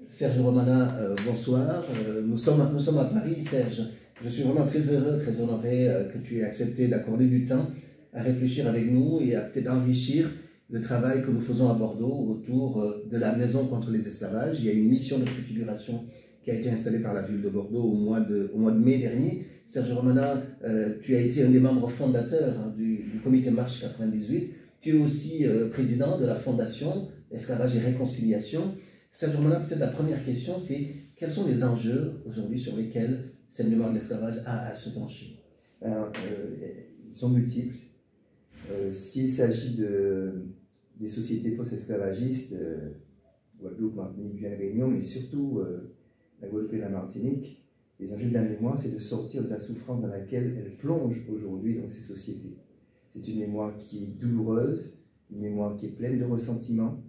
Serge Romana, bonsoir. Nous sommes à Paris, Serge. Je suis vraiment très heureux, très honoré que tu aies accepté d'accorder du temps à réfléchir avec nous et à peut-être enrichir le travail que nous faisons à Bordeaux autour de la Maison contre les esclavages. Il y a une mission de préfiguration qui a été installée par la ville de Bordeaux au mois de mai dernier. Serge Romana, tu as été un des membres fondateurs du comité Marche 98. Tu es aussi président de la fondation Esclavage et Réconciliation. Serge Romana, peut-être la première question, c'est quels sont les enjeux aujourd'hui sur lesquels cette mémoire de l'esclavage a à se pencher? Alors, ils sont multiples. S'il s'agit des sociétés post-esclavagistes, Guadeloupe, Martinique, Guyane-Réunion, mais surtout la Guadeloupe et la Martinique, les enjeux de la mémoire, c'est de sortir de la souffrance dans laquelle elles plongent aujourd'hui dans ces sociétés. C'est une mémoire qui est douloureuse, une mémoire qui est pleine de ressentiments,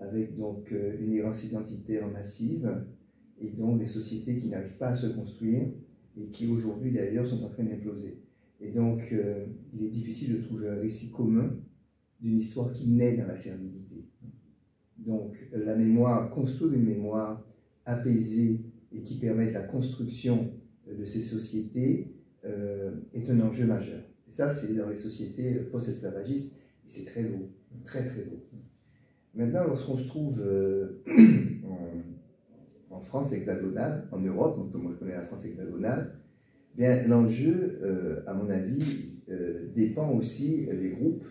avec donc une errance identitaire massive, et donc des sociétés qui n'arrivent pas à se construire, et qui aujourd'hui d'ailleurs sont en train d'imploser. Et donc il est difficile de trouver un récit commun d'une histoire qui naît dans la servilité. Donc la mémoire, construire une mémoire apaisée et qui permette la construction de ces sociétés est un enjeu majeur. Et ça, c'est dans les sociétés post-esclavagistes, et c'est très lourd, très très lourd. Maintenant, lorsqu'on se trouve en France hexagonale, en Europe, donc comme on connaît la France hexagonale, bien l'enjeu, à mon avis, dépend aussi des groupes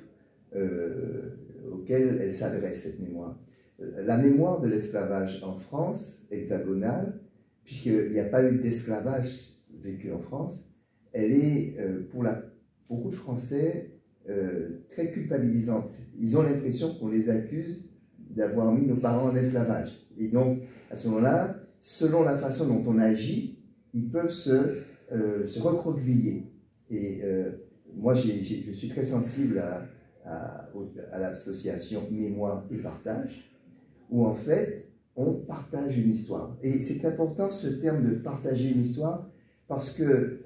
auxquels elle s'adresse, cette mémoire. La mémoire de l'esclavage en France hexagonale, puisqu'il n'y a pas eu d'esclavage vécu en France, elle est, pour beaucoup de Français, très culpabilisante. Ils ont l'impression qu'on les accuse d'avoir mis nos parents en esclavage. Et donc, à ce moment-là, selon la façon dont on agit, ils peuvent se recroqueviller. Et moi, je suis très sensible à l'association Mémoire et Partage, où en fait, on partage une histoire. Et c'est important ce terme de partager une histoire, parce que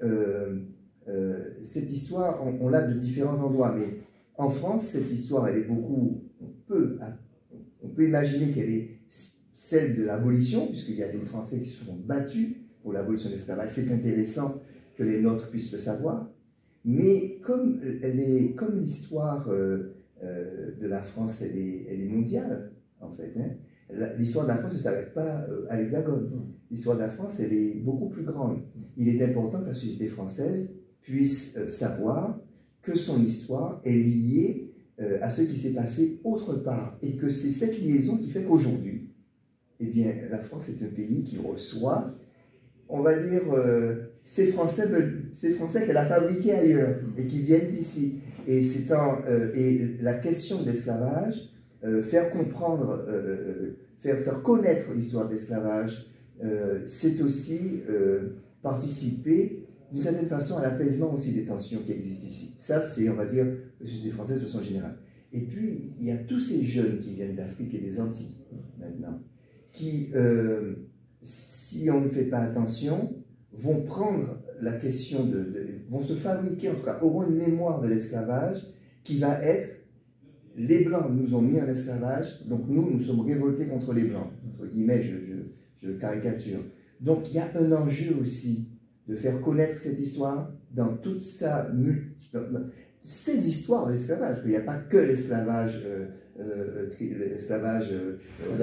cette histoire, on l'a de différents endroits. Mais en France, cette histoire, elle est beaucoup... On peut imaginer qu'elle est celle de l'abolition, puisqu'il y a des Français qui se sont battus pour l'abolition de l'esclavage. C'est intéressant que les nôtres puissent le savoir. Mais comme l'histoire de la France, elle est mondiale, en fait. Hein. L'histoire de la France ne s'arrête pas à l'Hexagone. L'histoire de la France, elle est beaucoup plus grande. Il est important que la société française puisse savoir que son histoire est liée à ce qui s'est passé autre part. Et que c'est cette liaison qui fait qu'aujourd'hui, eh bien, la France est un pays qui reçoit, on va dire, ces Français qu'elle a fabriqués ailleurs et qui viennent d'ici. Et, et la question de l'esclavage, faire comprendre, faire connaître l'histoire de l'esclavage, c'est aussi participer d'une certaine façon à l'apaisement aussi des tensions qui existent ici. Ça, c'est, on va dire, la société française de façon générale. Et puis, il y a tous ces jeunes qui viennent d'Afrique et des Antilles, maintenant, qui, si on ne fait pas attention, vont prendre la question vont se fabriquer, en tout cas, auront une mémoire de l'esclavage qui va être les Blancs nous ont mis en esclavage, donc nous sommes révoltés contre les Blancs. Entre guillemets, je caricature. Donc, il y a un enjeu aussi de faire connaître cette histoire dans toute ces histoires de l'esclavage. Il n'y a pas que l'esclavage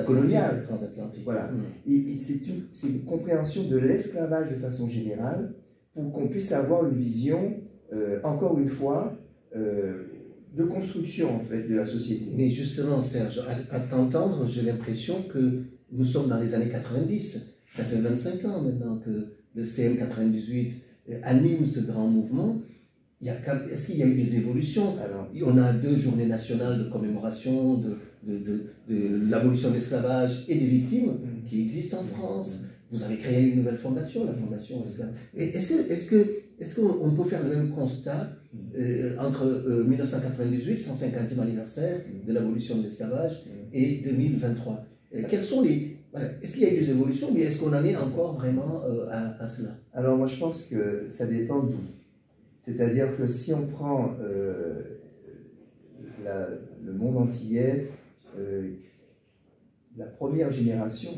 colonial, transatlantique. Voilà. C'est une compréhension de l'esclavage de façon générale pour qu'on puisse avoir une vision, encore une fois, de construction en fait de la société. Mais justement, Serge, à t'entendre, j'ai l'impression que nous sommes dans les années 90. Ça fait 25 ans maintenant que le CM 98 anime ce grand mouvement. Est-ce qu'il y a eu des évolutions? Alors, on a 2 journées nationales de commémoration de l'abolition de l'esclavage et des victimes qui existent en France. Vous avez créé une nouvelle fondation, la Fondation Esclavage. Est-ce qu'on peut faire le même constat entre 1998, 150e anniversaire de l'abolition de l'esclavage, et 2023? Quels sont les... Voilà. Est-ce qu'il y a eu des évolutions, mais est-ce qu'on en est encore vraiment à cela? Alors moi je pense que ça dépend d'où. C'est-à-dire que si on prend le monde antillais, la première génération,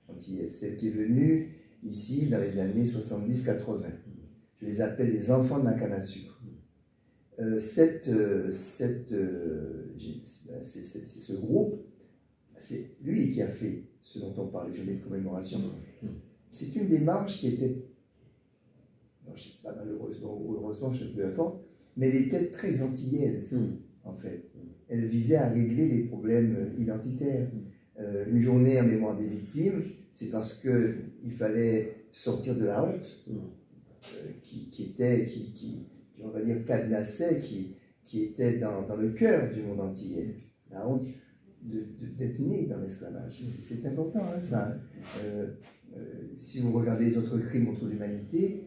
en antillaise, celle qui est venue ici dans les années 70-80. Je les appelle les enfants de la canne à sucre. C'est ce groupe, c'est lui qui a fait ce dont on parle, les journées de commémoration. C'est une démarche qui était, non, je ne sais pas, malheureusement ou heureusement, je ne sais peu importe, mais elle était très antillaise, en fait. Elle visait à régler les problèmes identitaires. Une journée en mémoire des victimes, c'est parce qu'il fallait sortir de la honte qui on va dire, cadenassait, qui était dans le cœur du monde antillais. La honte d'être né dans l'esclavage. C'est important, hein, ça. Si vous regardez les autres crimes contre l'humanité,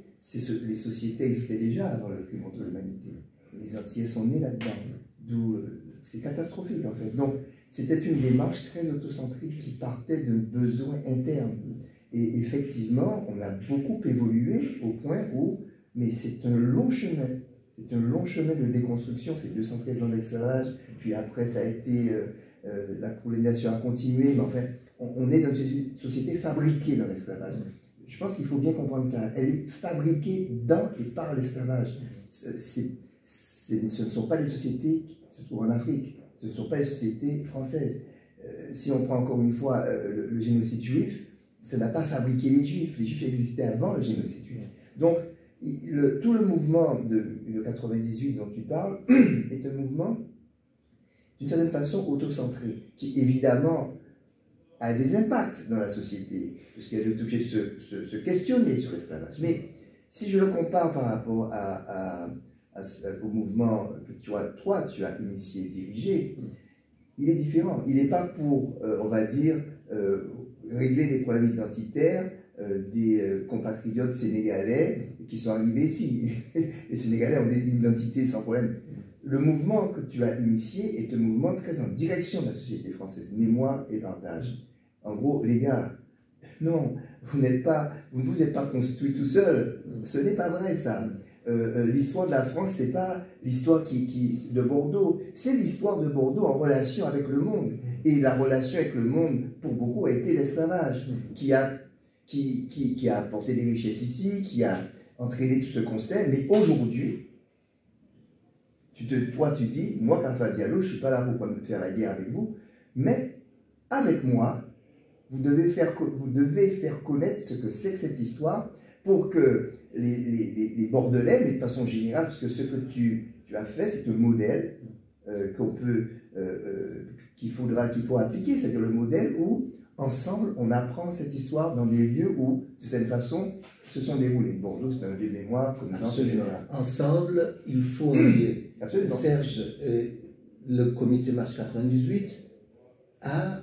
les sociétés existaient déjà avant le crime contre l'humanité. Les Antillais sont nés là-dedans. D'où c'est catastrophique, en fait. Donc, c'était une démarche très autocentrique qui partait d'un besoin interne. Et effectivement, on a beaucoup évolué au point où, mais c'est un long chemin. C'est un long chemin de déconstruction. C'est 213 ans d'esclavage, puis après, ça a été, la colonisation a continué, mais enfin, on est dans une société fabriquée dans l'esclavage. Je pense qu'il faut bien comprendre ça. Elle est fabriquée dans et par l'esclavage. Ce ne sont pas les sociétés qui se trouvent en Afrique. Ce ne sont pas les sociétés françaises. Si on prend encore une fois le génocide juif, ça n'a pas fabriqué les juifs. Les juifs existaient avant le génocide juif. Donc, tout le mouvement de 98 dont tu parles est un mouvement d'une certaine façon autocentré, qui évidemment a des impacts dans la société, puisqu'elle est obligée de se questionner sur l'esclavage. Mais si je le compare par rapport au mouvement que toi, tu as initié, dirigé, il est différent. Il n'est pas pour, on va dire, régler des problèmes identitaires des compatriotes sénégalais qui sont arrivés ici. Les Sénégalais ont une identité sans problème. Le mouvement que tu as initié est un mouvement très en direction de la société française, mémoire et partage. En gros, les gars, non, vous ne vous êtes pas construit tout seul. Ce n'est pas vrai, ça. L'histoire de la France, c'est pas l'histoire de Bordeaux, c'est l'histoire de Bordeaux en relation avec le monde. Et la relation avec le monde, pour beaucoup, a été l'esclavage, qui a apporté des richesses ici, qui a entraîné tout ce qu'on sait. Mais aujourd'hui, toi, tu dis, moi, Khalfa Diallo, je ne suis pas là pour faire la guerre avec vous, mais avec moi, vous devez faire connaître ce que c'est que cette histoire pour que les Bordelais, mais de façon générale, parce que ce que tu as fait, c'est un modèle qu'il faut appliquer, c'est-à-dire le modèle où, ensemble, on apprend cette histoire dans des lieux où, de cette façon, se sont déroulés. Bordeaux, c'est un lieu de mémoire, comme absolument. Ensemble, il faut lier. Absolument. Serge, le comité Marche 98 a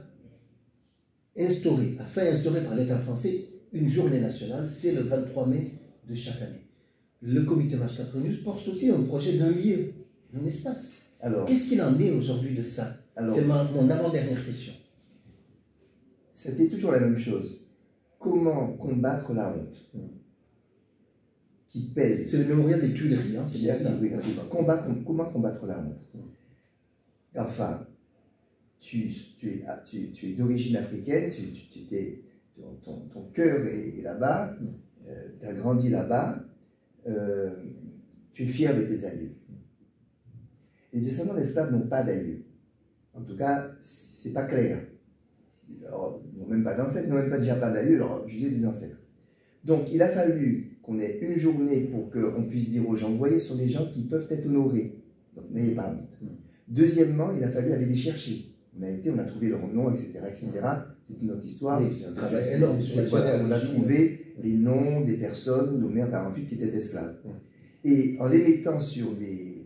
fait instaurer par l'État français une journée nationale, c'est le 23 mai de chaque année. Le comité Marche 98 porte aussi un projet d'un lieu, d'un espace. Alors, qu'est-ce qu'il en est aujourd'hui de ça? C'est mon avant-dernière question. C'était toujours la même chose. Comment combattre la honte qui pèse? C'est le mémorial des Tuileries, hein, c'est bien ça. Oui, comment combattre la honte? Enfin, tu es d'origine africaine, ton cœur est là-bas, tu as grandi là-bas, tu es fier de tes aïeux. Les descendants d'esclaves n'ont pas d'aïeux. En tout cas, c'est pas clair. Alors, ils n'ont même pas d'ancêtres, ils n'ont même pas déjà pas d'aïeux, alors juger des ancêtres. Donc, il a fallu qu'on ait une journée pour qu'on puisse dire aux gens, vous voyez, ce sont des gens qui peuvent être honorés. Donc, n'ayez pas honte. Deuxièmement, il a fallu aller les chercher. On a trouvé leur nom, etc. C'est une autre histoire. Oui, c'est un travail énorme. On a trouvé les noms des personnes nommées en 48 qui étaient esclaves. Et en les mettant sur des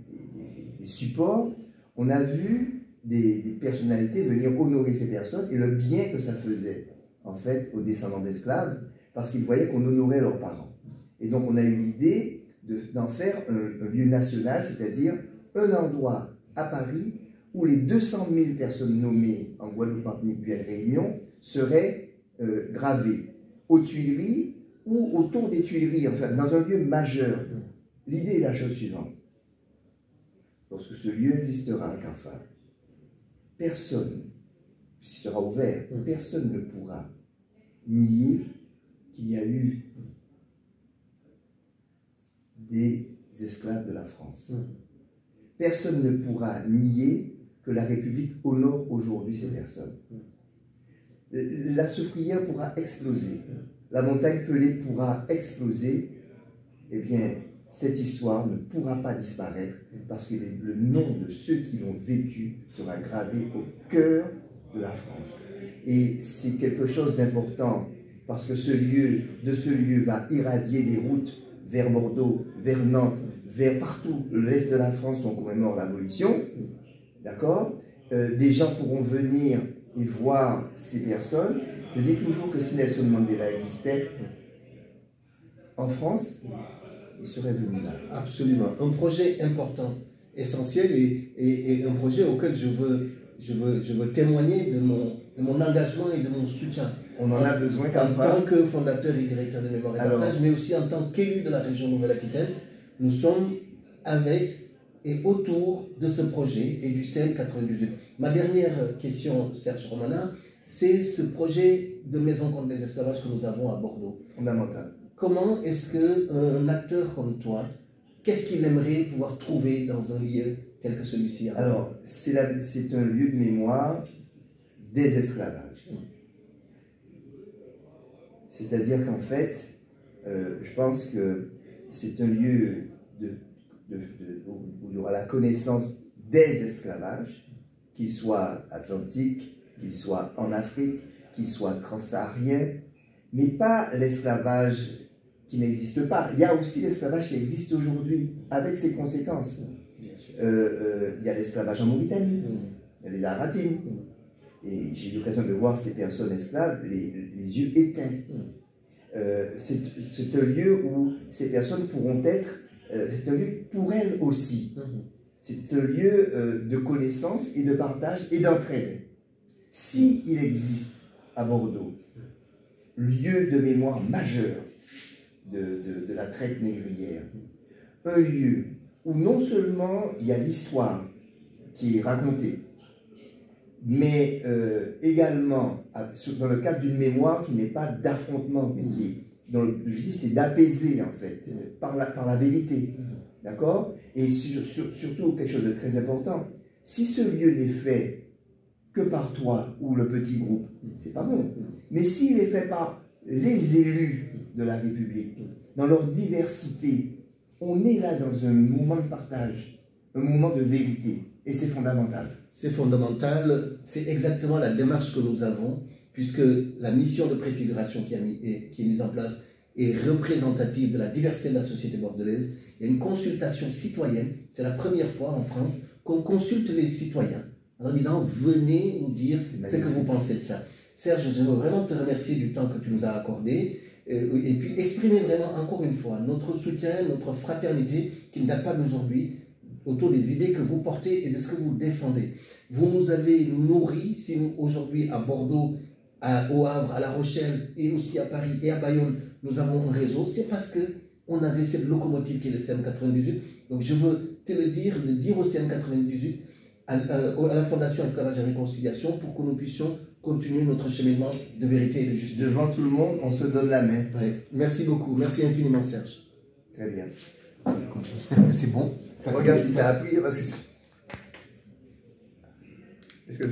supports, on a vu des personnalités venir honorer ces personnes et le bien que ça faisait, en fait, aux descendants d'esclaves, parce qu'ils voyaient qu'on honorait leurs parents. Et donc, on a eu l'idée d'en faire un lieu national, c'est-à-dire un endroit à Paris où les 200 000 personnes nommées en Guadeloupe, Martinique, Guyane, Réunion seraient gravées aux Tuileries ou autour des Tuileries, enfin, dans un lieu majeur. L'idée est la chose suivante. Lorsque ce lieu existera à Khalfa, personne, s'il sera ouvert, personne ne pourra nier qu'il y a eu des esclaves de la France. Personne ne pourra nier que la République honore aujourd'hui ces personnes. La Soufrière pourra exploser, la montagne Pelée pourra exploser, eh bien, cette histoire ne pourra pas disparaître parce que le nom de ceux qui l'ont vécu sera gravé au cœur de la France. Et c'est quelque chose d'important parce que de ce lieu va irradier des routes vers Bordeaux, vers Nantes, vers partout l'est de la France où on commémore l'abolition. D'accord? Des gens pourront venir et voir ces personnes. Je dis toujours que si Nelson Mandela existait en France, il serait venu là. Absolument. Un projet important, essentiel et un projet auquel je veux témoigner de mon engagement et de mon soutien. On en a besoin en tant que fondateur et directeur de Mémoire et Partage, mais aussi en tant qu'élu de la région Nouvelle-Aquitaine. Nous sommes avec et autour de ce projet et du CM 98. Ma dernière question, Serge Romana, c'est ce projet de maison contre les esclavages que nous avons à Bordeaux. Fondamental. Comment est-ce qu'un acteur comme toi, qu'est-ce qu'il aimerait pouvoir trouver dans un lieu tel que celui-ci? Alors, c'est un lieu de mémoire des esclavages. C'est-à-dire qu'en fait, je pense que c'est un lieu où il y aura la connaissance des esclavages, qu'ils soient atlantiques, qu'ils soient en Afrique, qu'ils soient transsahariens, mais pas l'esclavage qui n'existe pas. Il y a aussi l'esclavage qui existe aujourd'hui, avec ses conséquences. Il y a l'esclavage en Mauritanie, il y a les Aratines, et j'ai eu l'occasion de voir ces personnes esclaves, les yeux éteints. C'est un lieu où ces personnes pourront être, c'est un lieu pour elles aussi. C'est un lieu de connaissance et de partage et d'entraide. Si il existe à Bordeaux, lieu de mémoire majeur de la traite négrière, un lieu où non seulement il y a l'histoire qui est racontée, mais également dans le cadre d'une mémoire qui n'est pas d'affrontement, mais qui est, dans l'objectif c'est d'apaiser en fait, par la vérité, d'accord? Et surtout quelque chose de très important, si ce lieu n'est fait que par toi ou le petit groupe, c'est pas bon. Mais s'il est fait par les élus de la République, dans leur diversité, on est là dans un moment de partage, un moment de vérité, et c'est fondamental. C'est fondamental, c'est exactement la démarche que nous avons, puisque la mission de préfiguration qui est mise en place est représentative de la diversité de la société bordelaise. Il y a une consultation citoyenne, c'est la première fois en France qu'on consulte les citoyens, en disant venez nous dire ce que vous pensez de ça. Serge, je veux vraiment te remercier du temps que tu nous as accordé, et puis exprimer vraiment encore une fois notre soutien, notre fraternité qui ne date pas d'aujourd'hui, autour des idées que vous portez et de ce que vous défendez. Vous nous avez nourris, si nous aujourd'hui à Bordeaux, au Havre, à La Rochelle et aussi à Paris et à Bayonne, nous avons un réseau, c'est parce qu'on avait cette locomotive qui est le CM 98. Donc je veux te le dire, de dire au CM 98, à la Fondation Esclavage et Réconciliation, pour que nous puissions continuer notre cheminement de vérité et de justice. Devant tout le monde, on se donne la main. Oui. Merci beaucoup. Merci infiniment, Serge. Très bien. J'espère que c'est bon. Regarde si ça a pris, parce que